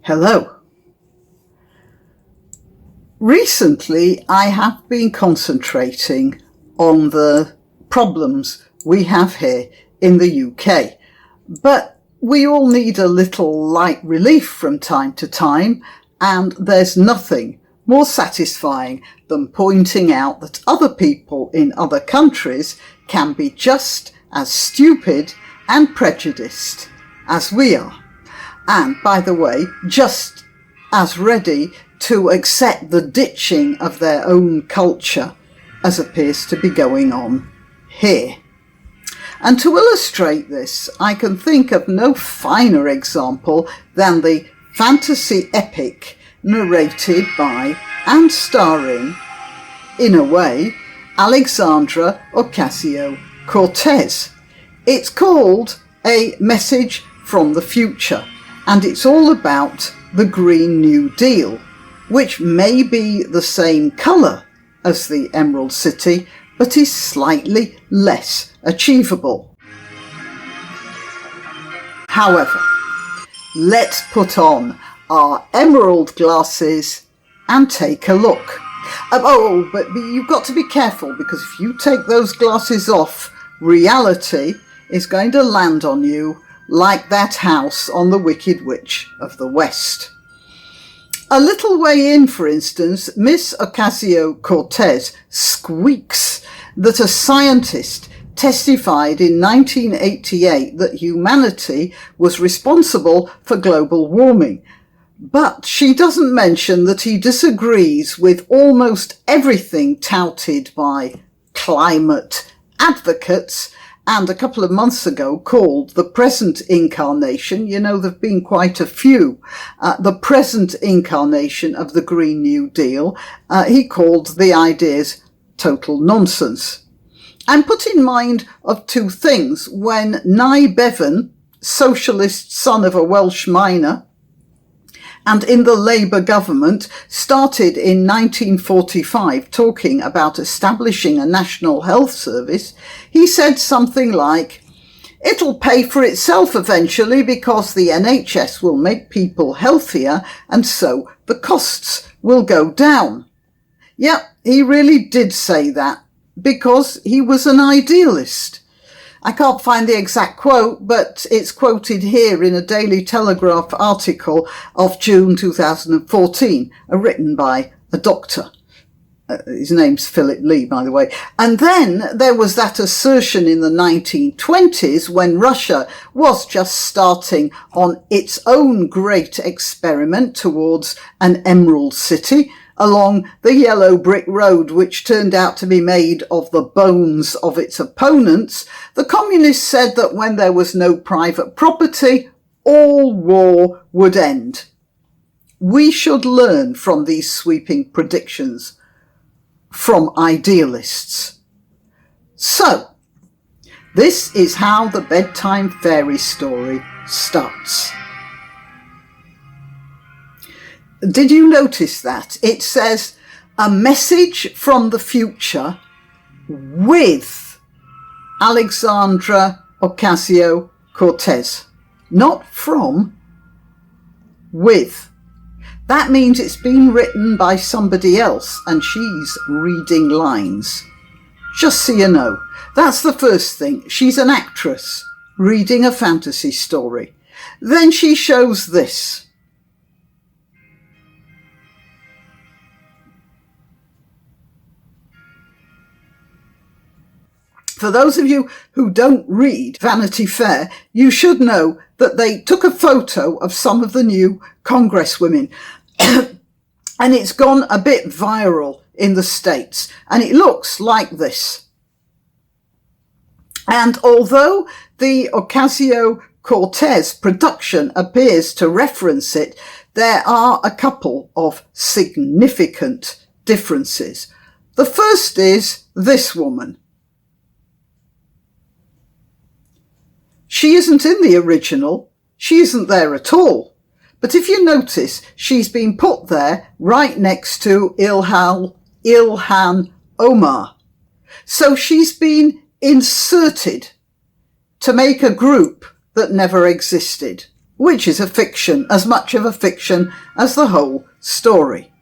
Hello. Recently, I have been concentrating on the problems we have here in the UK, but we all need a little light relief from time to time, and there's nothing more satisfying than pointing out that other people in other countries can be just as stupid and prejudiced as we are. And, by the way, just as ready to accept the ditching of their own culture as appears to be going on here. And to illustrate this, I can think of no finer example than the fantasy epic narrated by and starring, in a way, Alexandra Ocasio Cortez. It's called A Message from the Future, and it's all about the Green New Deal, which may be the same colour as the Emerald City, but is slightly less achievable. However, let's put on our emerald glasses and take a look. But you've got to be careful, because if you take those glasses off, reality is going to land on you like that house on the Wicked Witch of the West. A little way in, for instance, Miss Ocasio-Cortez squeaks that a scientist testified in 1988 that humanity was responsible for global warming. But she doesn't mention that he disagrees with almost everything touted by climate advocates, and a couple of months ago called the present incarnation, there've been quite a few, the present incarnation of the Green New Deal, he called the ideas total nonsense. I'm put in mind of two things. When Nye Bevan, socialist son of a Welsh miner, and in the Labour government, started in 1945 talking about establishing a national health service, he said something like, "It'll pay for itself eventually because the NHS will make people healthier and so the costs will go down." Yeah, he really did say that because he was an idealist. I can't find the exact quote, but it's quoted here in a Daily Telegraph article of June 2014, written by a doctor. His name's Philip Lee, by the way. And then there was that assertion in the 1920s when Russia was just starting on its own great experiment towards an Emerald City along the yellow brick road, which turned out to be made of the bones of its opponents. The communists said that when there was no private property, all war would end. We should learn from these sweeping predictions from idealists. So, this is how the Bedtime Fairy story starts. Did you notice that? It says, a message from the future with Alexandra Ocasio-Cortez. Not from, with. That means it's been written by somebody else and she's reading lines. Just so you know, that's the first thing. She's an actress reading a fantasy story. Then she shows this. For those of you who don't read Vanity Fair, you should know that they took a photo of some of the new congresswomen and it's gone a bit viral in the States, and it looks like this. And although the Ocasio-Cortez production appears to reference it, there are a couple of significant differences. The first is this woman. She isn't in the original. She isn't there at all. But if you notice, she's been put there right next to Ilhan Omar. So she's been inserted to make a group that never existed. which is a fiction, as much of a fiction as the whole story.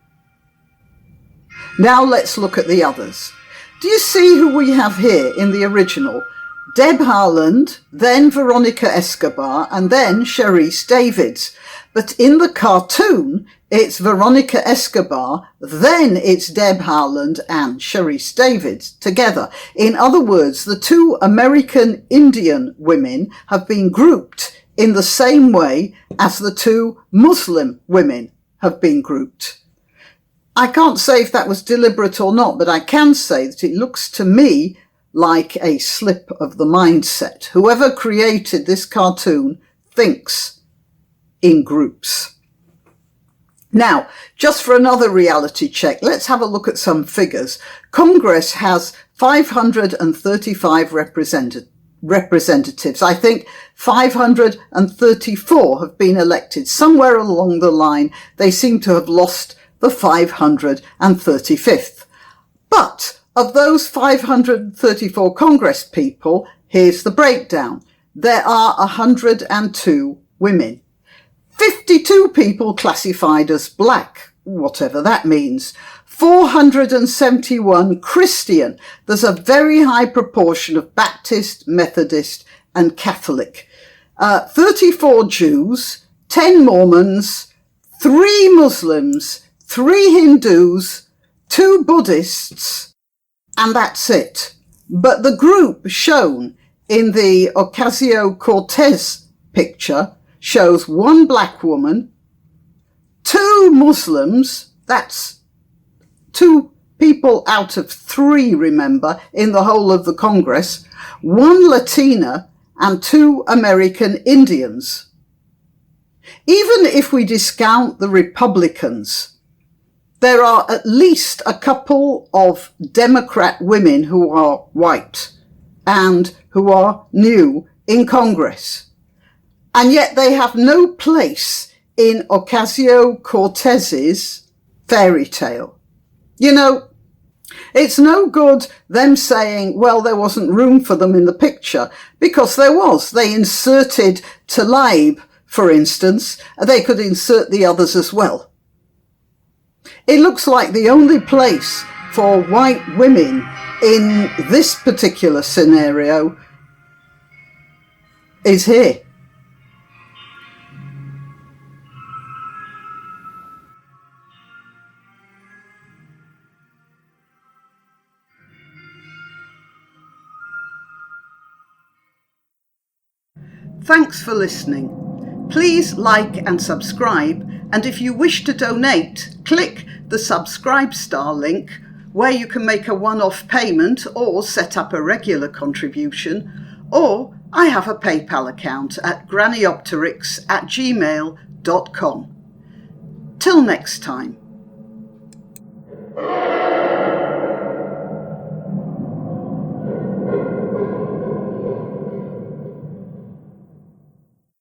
Now let's look at the others. Do you see who we have here in the original? Deb Haaland, then Veronica Escobar, and then Sharice Davids. But in the cartoon, it's Veronica Escobar, then it's Deb Haaland and Sharice Davids together. In other words, the two American Indian women have been grouped in the same way as the two Muslim women have been grouped. I can't say if that was deliberate or not, but I can say that it looks to me like a slip of the mindset. Whoever created this cartoon thinks in groups. Now, just for another reality check, let's have a look at some figures. Congress has 535 representatives. I think 534 have been elected. Somewhere along the line, they seem to have lost the 535th. But of those 534 Congress people, here's the breakdown. There are 102 women. 52 people classified as black, whatever that means. 471 Christian. There's a very high proportion of Baptist, Methodist and Catholic. 34 Jews, 10 Mormons, 3 Muslims, 3 Hindus, 2 Buddhists, and that's it. But the group shown in the Ocasio Cortez picture shows 1 black woman, 2 Muslims, that's 2 people out of 3, remember, in the whole of the Congress, 1 Latina and 2 American Indians. Even if we discount the Republicans, there are at least a couple of Democrat women who are white and who are new in Congress. And yet they have no place in Ocasio-Cortez's fairy tale. You know, it's no good them saying, well, there wasn't room for them in the picture, because there was. They inserted Tlaib, for instance, and they could insert the others as well. It looks like the only place for white women in this particular scenario is here. Thanks for listening. Please like and subscribe, and if you wish to donate, click the subscribe star link where you can make a one-off payment or set up a regular contribution, or I have a PayPal account at grannyopteryx@gmail.com. Till next time.